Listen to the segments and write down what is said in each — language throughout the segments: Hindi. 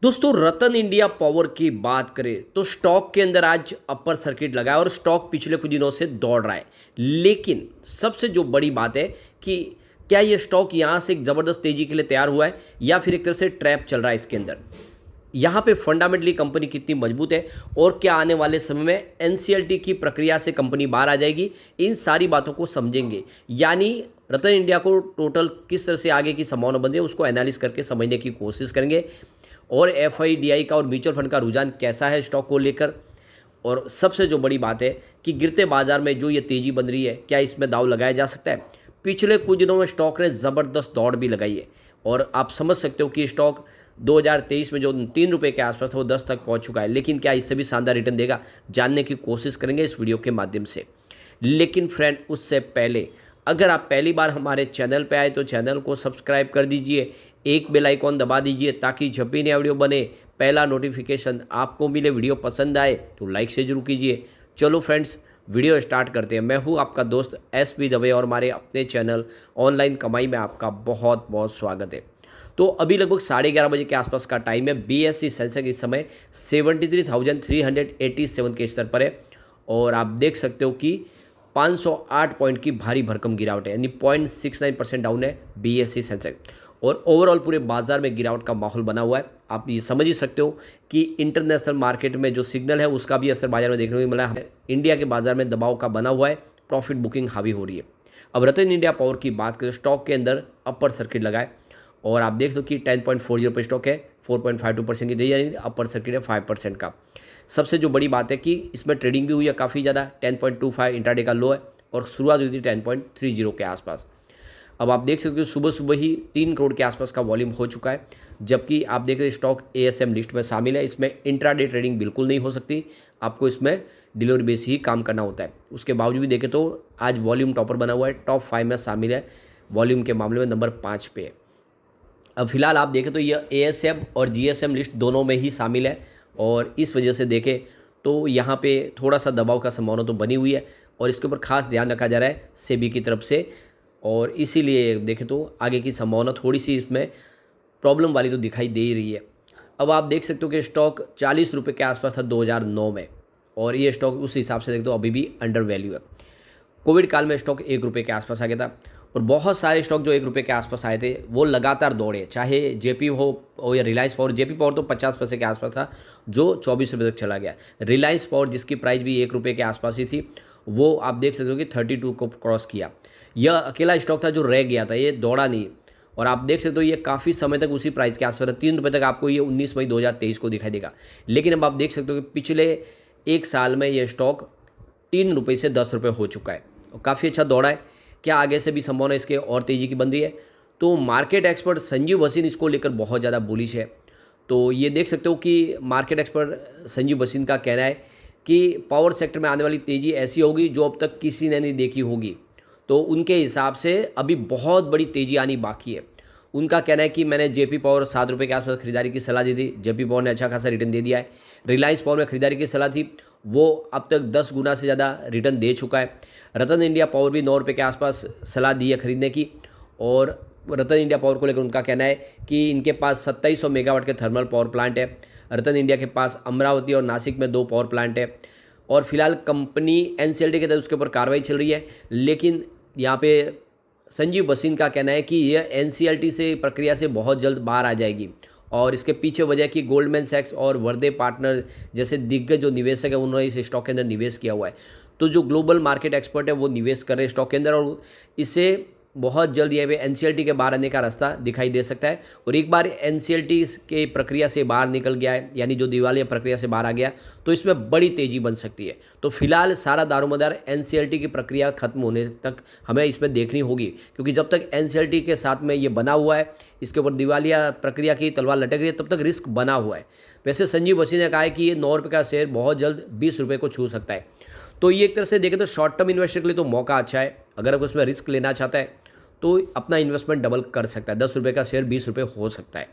दोस्तों रतन इंडिया पावर की बात करें तो स्टॉक के अंदर आज अपर सर्किट लगा है और स्टॉक पिछले कुछ दिनों से दौड़ रहा है। लेकिन सबसे जो बड़ी बात है कि क्या ये स्टॉक यहाँ से एक ज़बरदस्त तेजी के लिए तैयार हुआ है या फिर एक तरह से ट्रैप चल रहा है इसके अंदर। यहाँ पे फंडामेंटली कंपनी कितनी मजबूत है और क्या आने वाले समय में एनसीएलटी की प्रक्रिया से कंपनी बाहर आ जाएगी, इन सारी बातों को समझेंगे। यानी रतन इंडिया को टोटल किस तरह से आगे की संभावना बन रही है उसको एनालिस करके समझने की कोशिश करेंगे। और एफआईडीआई का और म्यूचुअल फंड का रुझान कैसा है स्टॉक को लेकर। और सबसे जो बड़ी बात है कि गिरते बाजार में जो ये तेज़ी बन रही है क्या इसमें दाव लगाया जा सकता है। पिछले कुछ दिनों में स्टॉक ने ज़बरदस्त दौड़ भी लगाई है और आप समझ सकते हो कि स्टॉक 2023 में जो 3 रुपये के आसपास था वो 10 तक पहुंच चुका है। लेकिन क्या इससे भी शानदार रिटर्न देगा, जानने की कोशिश करेंगे इस वीडियो के माध्यम से। लेकिन फ्रेंड उससे पहले अगर आप पहली बार हमारे चैनल पे आए तो चैनल को सब्सक्राइब कर दीजिए, एक बेल आइकॉन दबा दीजिए ताकि जब भी नया वीडियो बने पहला नोटिफिकेशन आपको मिले। वीडियो पसंद आए तो लाइक से जरूर कीजिए। चलो फ्रेंड्स वीडियो स्टार्ट करते हैं। मैं हूं आपका दोस्त एस.बी. दवे और हमारे अपने चैनल ऑनलाइन कमाई में आपका बहुत बहुत स्वागत है। तो अभी लगभग 11:30 बजे के आसपास का टाइम है। बीएसई सेंसेक्स इस समय 73,387 के स्तर पर है और आप देख सकते हो कि 508 पॉइंट की भारी भरकम गिरावट है, यानी 0.69% डाउन है बीएसई सेंसेक्स। और ओवरऑल पूरे बाजार में गिरावट का माहौल बना हुआ है। आप ये समझ ही सकते हो कि इंटरनेशनल मार्केट में जो सिग्नल है उसका भी असर बाजार में देखने को मिला है। इंडिया के बाजार में दबाव का बना हुआ है, प्रॉफिट बुकिंग हावी हो रही है। अब रतन इंडिया पावर की बात करें, स्टॉक के अंदर अपर सर्किट लगाए और आप देख लो कि 10.40 पे स्टॉक है, 4.52% की तेजी, यानी अपर सर्किट है 5% का। सबसे जो बड़ी बात है कि इसमें ट्रेडिंग भी हुई है काफ़ी ज़्यादा, 10.25 इंट्राडे का लो है और शुरुआत हुई थी 10.30 के आसपास। अब आप देख सकते हो सुबह सुबह ही 3 करोड़ के आसपास का वॉल्यूम हो चुका है, जबकि आप देख रहे स्टॉक एएसएम लिस्ट में शामिल है। इसमें इंट्राडे ट्रेडिंग बिल्कुल नहीं हो सकती, आपको इसमें डिलीवरी बेस ही काम करना होता है। उसके बावजूद भी देखें तो आज वॉल्यूम टॉपर बना हुआ है, टॉप 5 में शामिल है, वॉल्यूम के मामले में नंबर 5 पे है। अब फिलहाल आप देखें तो यह एएसएम और जीएसएम लिस्ट दोनों में ही शामिल है और इस वजह से देखें तो यहाँ पे थोड़ा सा दबाव का संभावना तो बनी हुई है और इसके ऊपर खास ध्यान रखा जा रहा है सेबी की तरफ से। और इसीलिए देखें तो आगे की संभावना थोड़ी सी इसमें प्रॉब्लम वाली तो दिखाई दे ही रही है। अब आप देख सकते हो कि स्टॉक 40 रुपये के आसपास था 2009 में और ये स्टॉक उस हिसाब से देखते हो अभी भी अंडर वैल्यू है। कोविड काल में स्टॉक 1 रुपये के आसपास आ गया था और बहुत सारे स्टॉक जो 1 रुपये के आसपास आए थे वो लगातार दौड़े, चाहे जेपी हो या रिलायंस पावर। जेपी पावर तो 50 पैसे के आसपास था जो 24 रुपये तक चला गया। रिलायंस पावर जिसकी प्राइस भी 1 रुपये के आसपास ही थी वो आप देख सकते हो कि 32 को क्रॉस किया। यह अकेला स्टॉक था जो रह गया था, ये दौड़ा नहीं। और आप देख सकते हो ये काफ़ी समय तक उसी प्राइस के आसपास था, 3 रुपये तक आपको ये 19 मई 2023 को दिखाई देगा। लेकिन अब आप देख सकते हो कि पिछले 1 साल में ये स्टॉक 3 रुपये से 10 रुपये हो चुका है और काफ़ी अच्छा दौड़ा है। क्या आगे से भी संभावना इसके और तेज़ी की बन रही है? तो मार्केट एक्सपर्ट संजीव भसीन इसको लेकर बहुत ज़्यादा बुलिश है। तो ये देख सकते हो कि मार्केट एक्सपर्ट संजीव भसीन का कहना है कि पावर सेक्टर में आने वाली तेज़ी ऐसी होगी जो अब तक किसी ने नहीं देखी होगी। तो उनके हिसाब से अभी बहुत बड़ी तेज़ी आनी बाकी है। उनका कहना है कि मैंने जेपी पावर 7 रुपये के आसपास खरीदारी की सलाह दी थी, जेपी पावर ने अच्छा खासा रिटर्न दे दिया है। रिलायंस पावर में खरीदारी की सलाह थी, वो अब तक 10 गुना से ज़्यादा रिटर्न दे चुका है। रतन इंडिया पावर भी 9 रुपये के आसपास सलाह दी है खरीदने की और रतन इंडिया पावर को लेकर उनका कहना है कि इनके पास 2700 मेगावाट के थर्मल पावर प्लांट है। रतन इंडिया के पास अमरावती और नासिक में 2 पावर प्लांट है और फिलहाल कंपनी एनसीएलटी के तहत उसके ऊपर कार्रवाई चल रही है। लेकिन यहाँ पे संजीव भसीन का कहना है कि यह एनसीएलटी से प्रक्रिया से बहुत जल्द बाहर आ जाएगी और इसके पीछे वजह कि गोल्डमैन सैक्स और वर्दे पार्टनर जैसे दिग्गज जो निवेशक है उन्होंने इस स्टॉक के अंदर निवेश किया हुआ है। तो जो ग्लोबल मार्केट एक्सपर्ट है वो निवेश कर रहे हैं स्टॉक के अंदर और इसे बहुत जल्द ये एनसीएलटी के बाहर आने का रास्ता दिखाई दे सकता है। और एक बार एनसीएलटी के प्रक्रिया से बाहर निकल गया है, यानी जो दिवालिया प्रक्रिया से बाहर आ गया, तो इसमें बड़ी तेज़ी बन सकती है। तो फिलहाल सारा दारोमदार एनसीएलटी की प्रक्रिया खत्म होने तक हमें इसमें देखनी होगी, क्योंकि जब तक एनसीएलटी के साथ में ये बना हुआ है, इसके ऊपर दिवालिया प्रक्रिया की तलवार लटक रही है, तब तक रिस्क बना हुआ है। वैसे संजीव भसीन ने कहा है कि ये 9 रुपये का शेयर बहुत जल्द 20 रुपये को छू सकता है। तो ये एक तरह से देखें तो शॉर्ट टर्म इन्वेस्टर के लिए तो मौका अच्छा है। अगर उसमें रिस्क लेना चाहता है तो अपना इन्वेस्टमेंट डबल कर सकता है। 10 रुपये का शेयर 20 रुपये हो सकता है।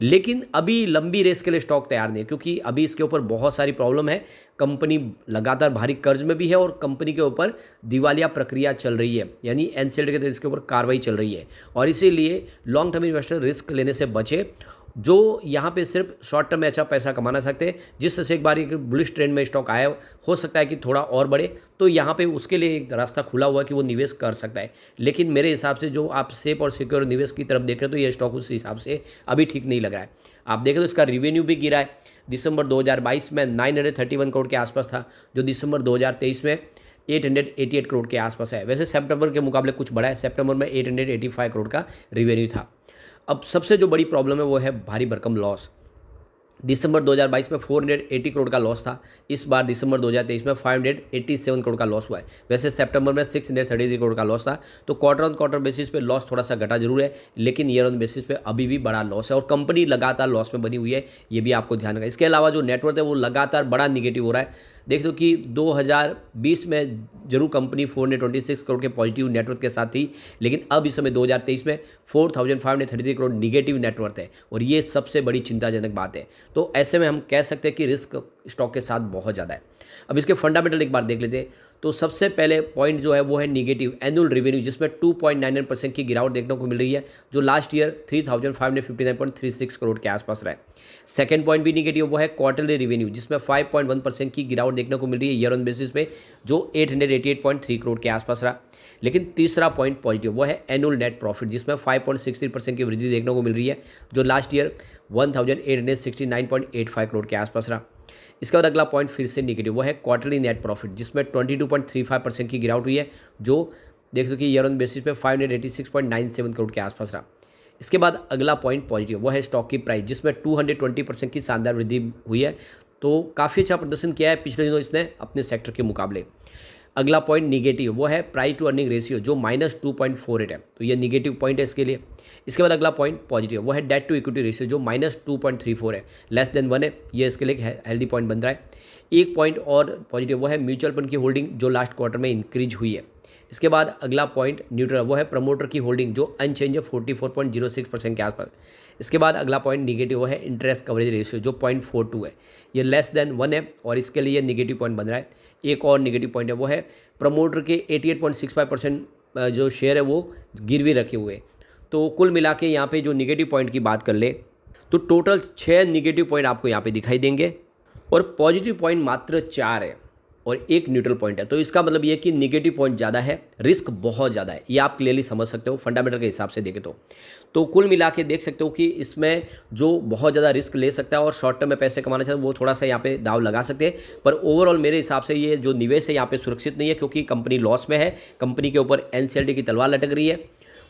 लेकिन अभी लंबी रेस के लिए स्टॉक तैयार नहीं है, क्योंकि अभी इसके ऊपर बहुत सारी प्रॉब्लम है। कंपनी लगातार भारी कर्ज में भी है और कंपनी के ऊपर दिवालिया प्रक्रिया चल रही है, यानी एनसीएलटी के तहत इसके ऊपर कार्रवाई चल रही है। और इसीलिए लॉन्ग टर्म इन्वेस्टर रिस्क लेने से बचे जो यहाँ पे सिर्फ शॉर्ट टर्म में अच्छा पैसा कमाना सकते हैं। जिस तरह से एक बार एक बुलिश ट्रेंड में स्टॉक आया, हो सकता है कि थोड़ा और बढ़े, तो यहाँ पे उसके लिए एक रास्ता खुला हुआ है कि वो निवेश कर सकता है। लेकिन मेरे हिसाब से जो आप सेफ और सिक्योर निवेश की तरफ देख रहे हो, तो ये स्टॉक उस हिसाब से अभी ठीक नहीं लग रहा है। आप देखें तो इसका रिवेन्यू भी गिरा है। दिसंबर 2022 में 931 करोड़ के आसपास था, जो दिसंबर 2023 में 888 करोड़ के आसपास है। वैसे सितंबर के मुकाबले कुछ बढ़ा है, सितंबर में 885 करोड़ का रिवेन्यू था। अब सबसे जो बड़ी प्रॉब्लम है वो है भारी भरकम लॉस। दिसंबर 2022 में 480 करोड़ का लॉस था। इस बार दिसंबर 2023 में 587 करोड़ का लॉस हुआ है। वैसे सितंबर में 633 करोड़ का लॉस था। तो क्वार्टर ऑन क्वार्टर बेसिस पे लॉस थोड़ा सा घटा जरूर है, लेकिन ईयर ऑन बेसिस पे अभी भी बड़ा लॉस है और कंपनी लगातार लॉस में बनी हुई है, ये भी आपको ध्यान रखना है। इसके अलावा जो नेटवर्थ है वो लगातार बड़ा निगेटिव हो रहा है। देख दो कि 2020 में जरूर कंपनी 426 करोड़ के पॉजिटिव नेटवर्थ के साथ थी, लेकिन अब इस समय 2023 में 4533 करोड़ निगेटिव नेटवर्थ है, और ये सबसे बड़ी चिंताजनक बात है। तो ऐसे में हम कह सकते हैं कि रिस्क स्टॉक के साथ बहुत ज़्यादा है। अब इसके फंडामेंटल एक बार देख लेते हैं। तो सबसे पहले पॉइंट जो है वो है निगेटिव एनुअल रेवेन्यू, जिसमें 2.99% की गिरावट देखने को मिल रही है, जो लास्ट ईयर 3559.36 करोड़ के आसपास रहा है। सेकेंड पॉइंट भी निगेटिव, वो है क्वार्टरली रेवेन्यू, जिसमें 5.1% की गिरावट देखने को मिल रही है ईयर ऑन बेसिस पे, जो 888.3 करोड़ के आसपास रहा। लेकिन तीसरा पॉइंट पॉजिटिव, वो है एनुअल नेट प्रॉफिट, जिसमें 5.63% की वृद्धि देखने को मिल रही है, जो लास्ट ईयर 1869.85 करोड़ के आसपास रहा। इसके बाद अगला पॉइंट फिर से निगेटिव, वो है क्वार्टरली नेट प्रॉफिट, जिसमें 22.35% की गिरावट हुई है, जो देख सो कि ईयर ऑन बेसिस पे 586.97 करोड़ के आसपास रहा। इसके बाद अगला पॉइंट पॉजिटिव, वो है स्टॉक की प्राइस, जिसमें 220% की शानदार वृद्धि हुई है। तो काफ़ी अच्छा प्रदर्शन किया है पिछले दिनों इसने अपने सेक्टर के मुकाबले। अगला पॉइंट निगेटिव, वो है प्राइस टू अर्निंग रेशियो, जो -2.48 है, तो ये निगेटिव पॉइंट है इसके लिए। इसके बाद अगला पॉइंट पॉजिटिव, वो है डेट टू इक्विटी रेशियो, जो -2.34 है, लेस देन 1 है, ये इसके लिए हेल्दी पॉइंट बन रहा है। एक पॉइंट और पॉजिटिव, वो है म्यूचुअल फंड की होल्डिंग, जो लास्ट क्वार्टर में इंक्रीज हुई है। इसके बाद अगला पॉइंट न्यूट्रल, वो है प्रमोटर की होल्डिंग, जो अनचेंज है 44.06% के आसपास। इसके बाद अगला पॉइंट निगेटिव, वो है इंटरेस्ट कवरेज रेशियो, जो 0.42 है, ये लेस देन 1 है, और इसके लिए निगेटिव पॉइंट बन रहा है। एक और निगेटिव पॉइंट है, वो है प्रमोटर के 88.65% जो शेयर है वो गिरवी रखे हुए। तो कुल मिला के यहाँ पे जो निगेटिव पॉइंट की बात कर ले, तो टोटल 6 निगेटिव पॉइंट आपको यहाँ पे दिखाई देंगे, और पॉजिटिव पॉइंट मात्र 4 है, और एक न्यूट्रल पॉइंट है। तो इसका मतलब ये कि निगेटिव पॉइंट ज़्यादा है, रिस्क बहुत ज़्यादा है, ये आप क्लियरली समझ सकते हो फंडामेंटल के हिसाब से देखें तो कुल मिला के देख सकते हो कि इसमें जो बहुत ज़्यादा रिस्क ले सकता है और शॉर्ट टर्म में पैसे कमाना चाहते हैं, वो थोड़ा सा यहाँ पे दाव लगा सकते हैं। पर ओवरऑल मेरे हिसाब से ये जो निवेश है यहाँ पे सुरक्षित नहीं है, क्योंकि कंपनी लॉस में है, कंपनी के ऊपर NCLT की तलवार लटक रही है,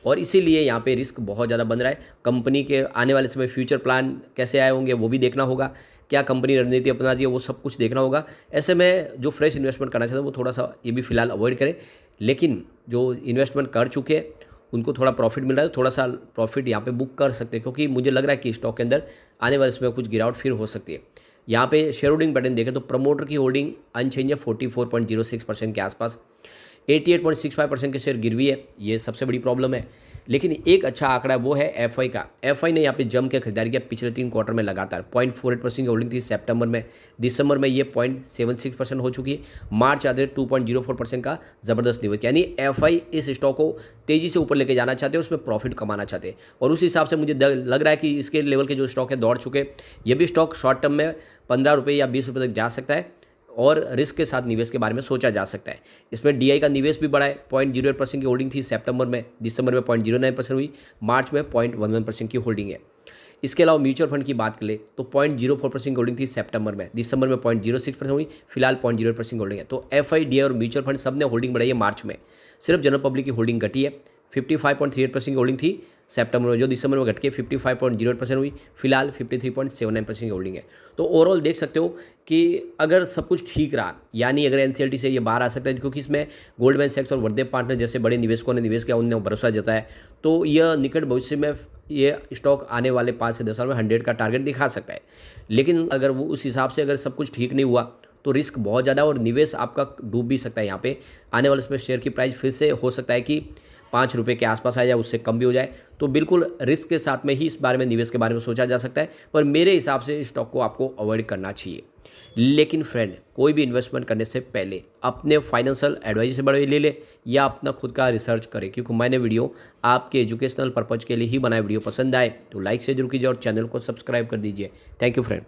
और इसीलिए यहाँ पे रिस्क बहुत ज़्यादा बन रहा है। कंपनी के आने वाले समय फ्यूचर प्लान कैसे आए होंगे वो भी देखना होगा, क्या कंपनी रणनीति अपना रही है वो सब कुछ देखना होगा। ऐसे में जो फ्रेश इन्वेस्टमेंट करना चाहते हैं वो थोड़ा सा ये भी फिलहाल अवॉइड करें, लेकिन जो इन्वेस्टमेंट कर चुके हैं उनको थोड़ा प्रॉफिट मिल रहा है, तो थोड़ा सा प्रॉफिट यहाँ पे बुक कर सकते हैं, क्योंकि मुझे लग रहा है कि स्टॉक के अंदर आने वाले समय कुछ गिरावट फिर हो सकती है। यहाँ पे शेयर होल्डिंग पैटर्न देखें तो प्रमोटर की होल्डिंग अनचेंज है 44.06% के आसपास, 88.65% के शेयर गिरवी है, ये सबसे बड़ी प्रॉब्लम है। लेकिन एक अच्छा आंकड़ा है, वो है एफआई का। एफआई ने यहाँ पे जम के खरीदारी किया पिछले 3 क्वार्टर में लगातार। 0.48% की होल्डिंग थी सितंबर में, दिसंबर में ये 0.76% हो चुकी है, मार्च आते 2.04% का ज़बरदस्त निवेश, यानी एफआई इस स्टॉक को तेज़ी से ऊपर लेके जाना चाहते हैं, उसमें प्रॉफिट कमाना चाहते हैं, और उस हिसाब से मुझे लग रहा है कि इसके लेवल के जो स्टॉक है दौड़ चुके। ये भी स्टॉक शॉर्ट टर्म में 15 रुपये या 20 रुपये तक जा सकता है, और रिस्क के साथ निवेश के बारे में सोचा जा सकता है। इसमें DI का निवेश भी बढ़ा है, 0.08% की होल्डिंग थी सितंबर में, दिसंबर में 0.09% हुई, मार्च में 0.11% की होल्डिंग है। इसके अलावा म्यूचुअल फंड की बात करें तो 0.04% की होल्डिंग थी सितंबर में, दिसंबर में 0.06% हुई, फिलहाल 0.08% की होल्डिंग है। तो FI, DI और म्यूचुअल फंड सब ने होल्डिंग बढ़ाई है मार्च में। सिर्फ जनरल पब्लिक की होल्डिंग घटी है, 55.38% की होल्डिंग थी सितंबर में, जो दिसंबर में घट के 55.08% हुई, फिलहाल 53.79% की होल्डिंग है। तो ओवरऑल देख सकते हो कि अगर सब कुछ ठीक रहा, यानी अगर NCLT से ये बाहर आ सकता है, क्योंकि इसमें गोल्डमैन सैक्स और वर्धे पार्टनर जैसे बड़े निवेशकों ने निवेश किया, उन्होंने भरोसा जताया, तो यह निकट भविष्य में ये स्टॉक आने वाले 5 से 10 साल में 100 का टारगेट दिखा सकता है। लेकिन अगर वो उस हिसाब से अगर सब कुछ ठीक नहीं हुआ तो रिस्क बहुत ज़्यादा, और निवेश आपका डूब भी सकता है। यहाँ पे आने वाले उसमें शेयर की प्राइस फिर से हो सकता है कि 5 रुपये के आसपास आ जाए, उससे कम भी हो जाए। तो बिल्कुल रिस्क के साथ में ही इस बारे में, निवेश के बारे में सोचा जा सकता है, पर मेरे हिसाब से इस स्टॉक को आपको अवॉइड करना चाहिए। लेकिन फ्रेंड, कोई भी इन्वेस्टमेंट करने से पहले अपने फाइनेंशियल एडवाइजर से बड़े ले ले या अपना खुद का रिसर्च करें, क्योंकि मैंने वीडियो आपके एजुकेशनल पर्पज़ के लिए ही बनाया। वीडियो पसंद आए तो लाइक से जरूर कीजिए और चैनल को सब्सक्राइब कर दीजिए। Thank you friend.